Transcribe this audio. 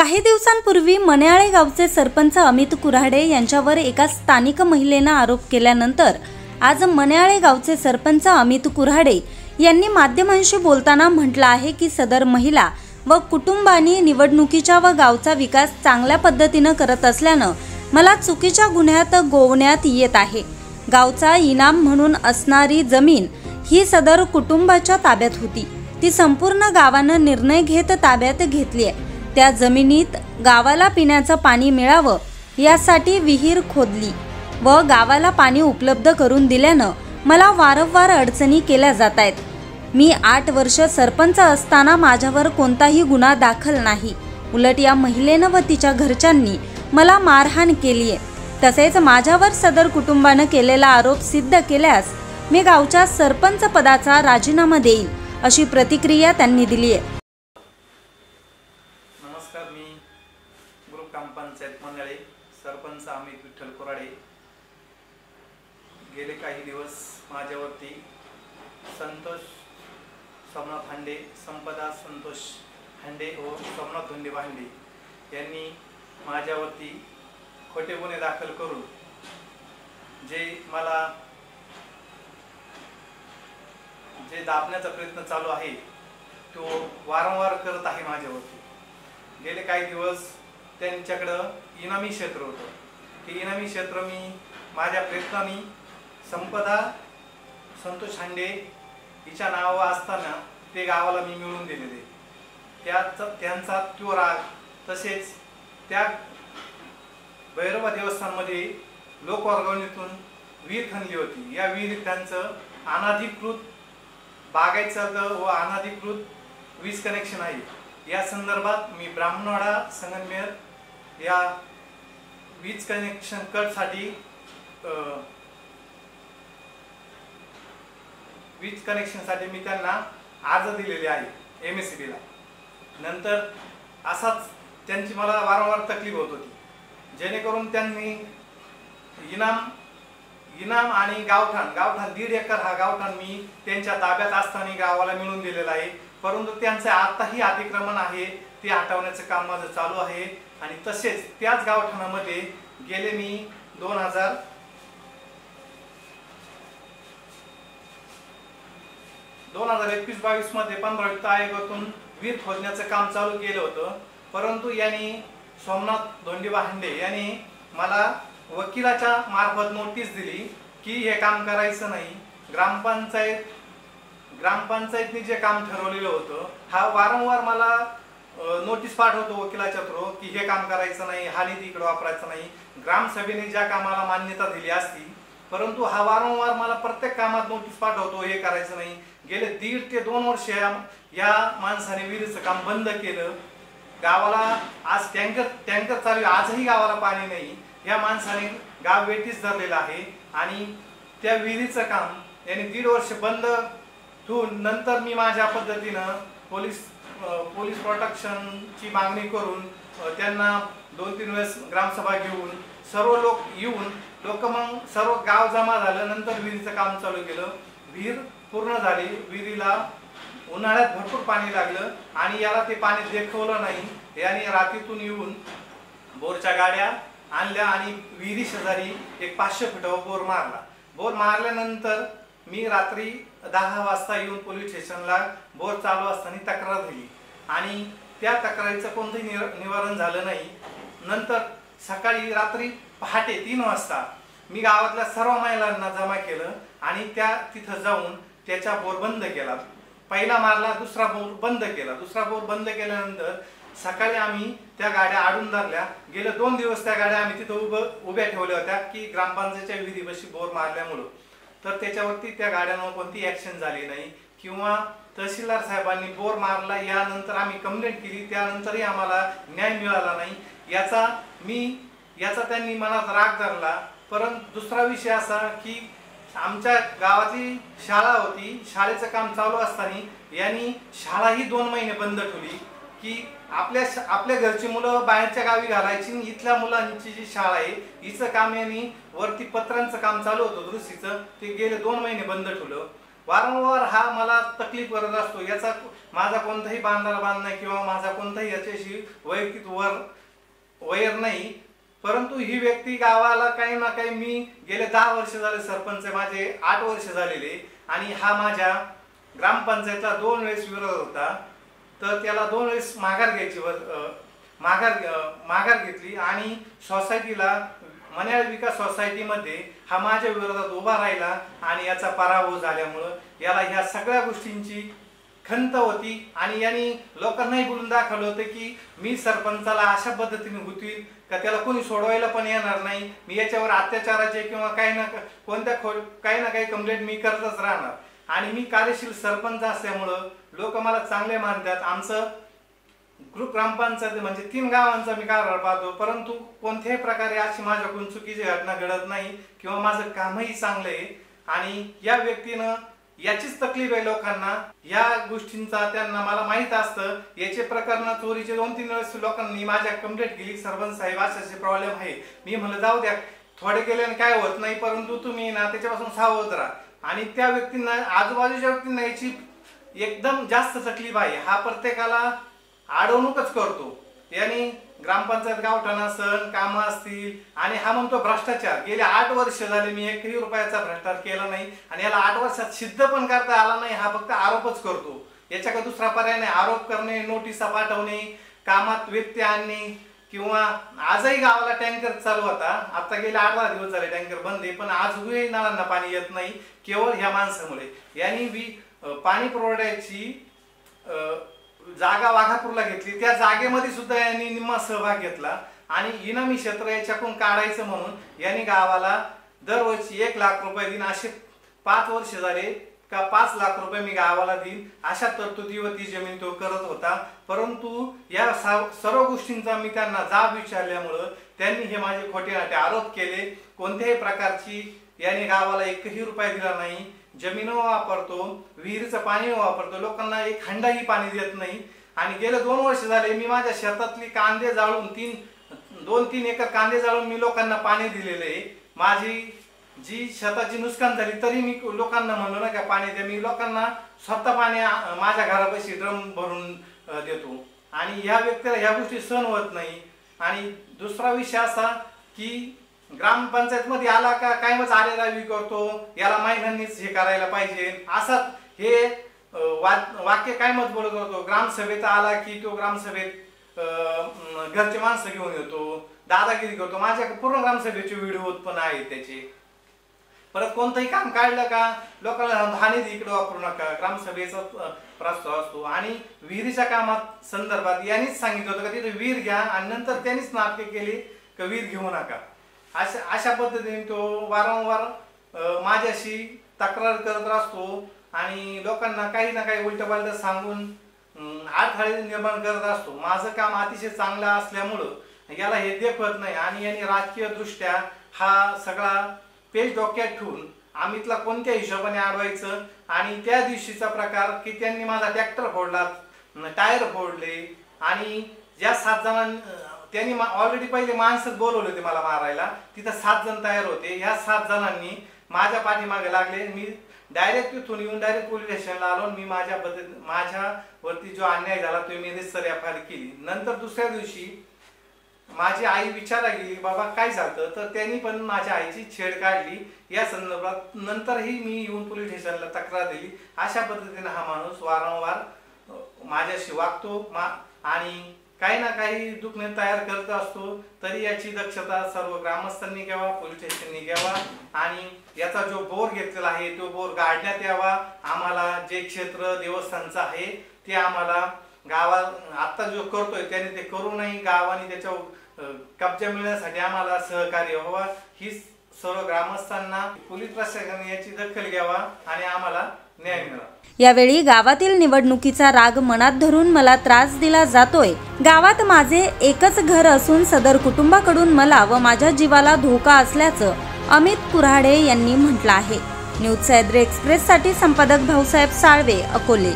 काही दिवसांपूर्वी मण्याळे गावचे सरपंच अमित कुऱ्हाडे यांच्यावर एका स्थानिक महिलेने आरोप केल्यानंतर आज मण्याळे गावचे सरपंच अमित कुऱ्हाडे यांनी माध्यमांशी बोलताना म्हटलं आहे की सदर महिला व कुटुंबांनी निवडणुकीचा व गावचा विकास चांगल्या पद्धतीने करत असल्याने मला चुकीच्या गुन्ह्यात गोवण्यात येत आहे। गावचा इनाम म्हणून असणारी जमीन ही सदर कुटुंबाच्या ताब्यात होती, ती संपूर्ण गावाने निर्णय घेत ताब्यात घेतली आहे। त्या जमिनीत गावाला पिण्याचं पाणी मिळावं यासाठी विहीर खोदली व गावाला पाणी उपलब्ध करून दिल्यानं मला वारंवार अडचणी केल्या जात आहेत। मी 8 वर्ष सरपंच असताना माझ्यावर कोणताही गुन्हा दाखल नाही, उलट या महिलेनं व तिच्या घरच्यांनी मला मारहाण केली आहे। तसेच माझ्यावर सदर कुटुंबाने केलेला आरोप सिद्ध केल्यास मी गावच्या सरपंच पदाचा राजीनामा देईल, अशी प्रतिक्रिया त्यांनी दिली आहे। नमस्कार, मी ग्रुप ग्रामपंचायत मण्याळे सरपंच अमित विठ्ठल कुऱ्हाडे। गेले काही दिवस माझ्यावरती संतोष सोमनाथ हांडे, संपदा संतोष हांडे व सोमनाथ धोंडे भांडे यांनी माझ्यावरती खोटे गुन्हे दाखल करून मला दाबण्याचा प्रयत्न चालू आहे तो वारंवार करत आहे। माझ्यावरती गेले काही दिवस त्यांच्याकडं इनामी क्षेत्र होतं, ते इनामी क्षेत्र मी माझ्या प्रयत्नांनी संपदा संतोष हांडे हिच्या नावावर असताना ते गावाला मी मिळवून दिलेले। त्यांचा तो राग, तसेच त्या भैरवा देवस्थानमध्ये लोकवर्गणीतून विहीर खणली होती, या विहिरीत त्यांचं अनाधिकृत बागायचं व अनाधिकृत वीज कनेक्शन आहे। या संदर्भात मी ब्राह्मणवाडा संगमनेर या वीज कनेक्शन कटसाठी मी त्यांना अर्ज दिलेले आहे MSCB ला। नंतर असाच त्यांची मला वारंवार तकलीफ होत होती, जेणेकरून त्यांनी इनाम आणि गावठाण 1.5 एकर हा गावठाण मी त्यांच्या ताब्यात असताना गावाला मिळवून दिलेला आहे। परंतु त्यांचे आताही अतिक्रमण आहे ते हटवण्याचं काम माझं चालू आहे। आणि तसेच त्याच गावठाणामध्ये गेले मी 2021-22 मध्ये 15 वित्त आयोगातून विहीर खोदण्याचं काम चालू केलं होतं। परंतु यांनी सोमनाथ धोंडे भांडे यांनी मला वकिलाच्या मार्फत नोटीस दिली की हे काम करायचं नाही। ग्रामपंचायतने जे काम ठरवलेलं होतं हा वारंवार मला नोटीस पाठवतो वकिलाच्या थ्रू की हे काम करायचं नाही, हा निधी इकडे वापरायचा नाही। ग्रामसभेने ज्या कामाला मान्यता दिली असती, परंतु हा वारंवार मला प्रत्येक कामात नोटीस पाठवतो, हे करायचं नाही। गेले 1.5 ते 2 वर्ष या माणसाने विहिरीचं काम बंद केलं। गावाला आज टँकर चालू, आजही गावाला पाणी नाही। या माणसाने गाव वेठीस धरलेला आहे आणि त्या विहिरीचं काम यांनी 1.5 वर्ष बंद ठेवून नंतर मी माझ्या पद्धतीनं पोलीस प्रोटेक्शनची मागणी करून त्यांना 2-3 वेळेस ग्रामसभा घेऊन सर्व लोक मग सर्व गाव जमा झालं। नंतर विहिरीचं काम चालू केलं, विहीर पूर्ण झाली। विहिरीला उन्हाळ्यात भरपूर पाणी लागलं आणि याला ते पाणी देखवलं नाही। याने रात्रीतून येऊन बोरच्या गाड्या आणल्या आणि विहिरी शेजारी एक 500 फुटावर बोर मारला। बोर मारल्यानंतर मी रात्री 10 वाजता येऊन पोलीस स्टेशनला बोर चालू असताना तक्रार दिली आणि त्या तक्रारीचं कोणतंही निवारण झालं नाही। नंतर सकाळी रात्री पहाटे 3 वाजता मी गावातल्या सर्व महिलांना जमा केलं आणि तिथं जाऊन त्याचा बोर बंद केला। पहिला मारला, दुसरा बोर बंद केला। दुसरा बोर बंद केल्यानंतर सकाळी आम्ही त्या गाड्या आडून धरल्या। गेले 2 दिवस त्या गाड्या आम्ही तिथं उभ्या ठेवल्या होत्या की ग्रामपंचायतच्या विहिरीपाशी बोर मारल्यामुळं, तर त्याच्यावरती त्या गाड्यांवर कोणती ॲक्शन झाली नाही किंवा तहसीलदार साहेबांनी बोर मारला यानंतर आम्ही कंप्लेंट केली, त्यानंतरही आम्हाला न्याय मिळाला नाही। याचा त्यांनी मनात राग धरला। परंतु दुसरा विषय असा की आमच्या गावातली शाळा होती, शाळेचं काम चालू असताना यांनी शाळाही 2 महिने बंद ठेवली की आपल्या घरची मुलं बाहेरच्या गावी घालायची, इथल्या मुलांची जी शाळा आहे हिचं काम यांनी वरती पत्रांचं काम चालू होतं दुरुस्तीचं, ते गेले 2 महिने बंद ठेवलं। वारंवार हा मला तकलीफ करत असतो, याचा माझा कोणताही बांधारा बांधणं किंवा माझा कोणताही याच्याशी वैयक्तिक वैर नाही, परंतु ही व्यक्ती गावाला काही ना काही, मी गेले 10 वर्ष झाले सरपंच, माझे 8 वर्ष झालेले, आणि हा माझ्या ग्रामपंचायतला 2 वेळेस विरोध होता, तर त्याला 2 वेळेस माघार घेतली आणि सोसायटीला मन्याळ विकास सोसायटीमध्ये हा माझ्या विरोधात उभा राहिला आणि याचा पराभव झाल्यामुळं याला ह्या सगळ्या गोष्टींची खंत होती आणि यांनी लोकांनाही बोलून दाखवलं होतं की मी सरपंचाला अशा पद्धतीने होतील का त्याला कोणी सोडवायला पण येणार नाही, मी याच्यावर अत्याचाराचे किंवा काही ना काही कंप्लेंट मी करतच राहणार, आणि मी कार्यशील सरपंच असल्यामुळं लोक मला चांगले मानतात. आमचं ग्रुप ग्रामपंचायत म्हणजे 3 गावांचा मी कारभार पाहतो, परंतु कोणत्याही प्रकारे अशी माझ्याकडून चुकीची घटना घडत नाही किंवा माझं कामही चांगलं आहे. आणि या व्यक्तीनं याचीच तकलीफ आहे लोकांना, या गोष्टींचा त्यांना मला माहित असतं. याचे प्रकरण चोरीचे 2-3 वेळेस लोकांनी माझ्या कंप्लेंट केली, सरपंच साहेब असे प्रॉब्लेम आहे. मी म्हणलं जाऊ द्या, थोडे गेल्याने काय होत नाही, परंतु तुम्ही ना त्याच्यापासून सावध राहा. आणि त्या व्यक्तींना, आजूबाजूच्या व्यक्तींना याची एकदम जास्त तकलीफ आहे. हा प्रत्येकाला अडवणूकच करतो. यांनी ग्रामपंचायत गावठाण असन, कामं असतील, आणि हा म्हणतो भ्रष्टाचार. गेले 8 वर्ष झाले मी 1ही रुपयाचा भ्रष्टाचार केला नाही, आणि याला 8 वर्षात सिद्ध पण करता आला नाही. हा फक्त आरोपच करतो, याच्याकडे दुसरा पर्याय नाही. आरोप करणे, नोटिसा पाठवणे, कामात व्यत्यय आणणे, किंवा आजही गावाला टँकर चालू होता, आता गेले 8-10 दिवस झाले टँकर बंद आहे, पण आजही नळांना पाणी येत नाही, केवळ ह्या माणसामुळे. यांनी पाणी पुरवठ्याची जागा वाघापूरला घेतली, त्या जागेमध्ये सुद्धा यांनी निम्मा सहभाग घेतला, आणि इनामी क्षेत्र याच्याकडून काढायचं म्हणून यांनी गावाला दरवर्षी 1 लाख रुपये देईन, असे 5 वर्ष झाले का 5 लाख रुपये मी गावाला देईन, अशा तरतुदीवर ती जमीन तो करत होता. परंतु या सर्व गोष्टींचा मी त्यांना जाब विचारल्यामुळं त्यांनी हे माझे खोटे आरोप केले. कोणत्याही प्रकारची यांनी गावाला 1ही रुपया दिला नाही, जमीन वापरतो, विहिरीचं पाणी वापरतो, लोकांना 1 हंडाही पाणी देत नाही. आणि गेले 2 वर्ष झाले मी माझ्या शेतातली कांदे जाळून 2-3 एकर कांदे जाळून मी लोकांना पाणी दिलेले आहे. माझी जी शेताची नुकसान झाली तरी मी लोकांना म्हणलो ना का पाणी द्या, मी लोकांना स्वतः पाणी माझ्या घरापाशी ड्रम भरून देतो, आणि ह्या व्यक्तीला ह्या गोष्टी सहन होत नाही. आणि दुसरा विषय असा की ग्रामपंचायत मध्ये आला का काय मग आरेरावी करतो, याला महिलांनीच हे करायला पाहिजे, असं हे वाक्य काय मत बोलत होतो. ग्रामसभेत आला की तो ग्रामसभेत घरचे माणसं घेऊन येतो, दादागिरी करतो. माझ्या पूर्ण ग्रामसभेचे व्हिडिओ पण आहेत त्याचे. परत कोणतंही काम काढलं का लोकांना हानी इकडे वापरू नका, ग्रामसभेचा प्रस्ताव असतो. आणि विहिरीच्या कामात संदर्भात यांनीच सांगितलं होतं का तिथे विहीर घ्या, आणि नंतर त्यांनीच नाटके केली का विहीर घेऊ नका. अशा पद्धतीने तो वारंवार माझ्याशी तक्रार करत असतो, आणि लोकांना काही ना काही उलटपालट सांगून अडथळे निर्माण करत असतो. माझं काम अतिशय चांगलं असल्यामुळं याला हे देखवत नाही, आणि यांनी राजकीय दृष्ट्या हा सगळा पेज डोक्यात ठेवून आम्हीतला कोणत्या हिशोबाने अडवायचं. आणि त्या दिवशीचा प्रकार की त्यांनी माझा ट्रॅक्टर फोडला, टायर फोडले, आणि ज्या 7 जणांनी त्यांनी ऑलरेडी पहिले माणसं बोलवले होते मला मारायला, तिथं 7 जण तयार होते. ह्या 7 जणांनी माझ्या पाठीमागे लागले. मी डायरेक्ट तिथून येऊन डायरेक्ट पोलीस स्टेशनला आलो. मी माझ्यावरती जो अन्याय झाला तो मी रितसर एफ.आय.आर. केली. नंतर दुसऱ्या दिवशी माझी आई विचारायला गेली बाबा काय झालं, तर त्यांनी पण माझ्या आईची छेड काढली. या संदर्भात नंतरही मी येऊन पोलीस स्टेशनला तक्रार दिली. अशा पद्धतीने हा माणूस वारंवार माझ्याशी वागतो, आणि काही ना काही दुखणे तयार करत असतो. तरी याची दक्षता सर्व ग्रामस्थांनी घ्यावा, पोलीस स्टेशननी घ्यावा, आणि याचा जो बोर घेतलेला आहे तो बोर गाडण्यात यावा. आम्हाला जे क्षेत्र देवस्थानचं आहे ते आम्हाला गावात आता जो करतोय त्याने ते करू नये. गावाने त्याच्यावर कब्जा मिळण्यासाठी आम्हाला सहकार्य व्हावा. ही सर्व ग्रामस्थांना पोलीस प्रशासनाने याची दखल घ्यावा आणि आम्हाला न्याय मिळावा. यावेळी गावातील निवडणुकीचा राग मनात धरून मला त्रास दिला जातोय. गावात माझे एकच घर असून सदर कुटुंबाकडून मला व माझ्या जीवाला धोका असल्याचं अमित कुऱ्हाडे यांनी म्हटलं आहे. न्यूज सह्याद्री एक्सप्रेससाठी संपादक भाऊसाहेब साळवे, अकोले.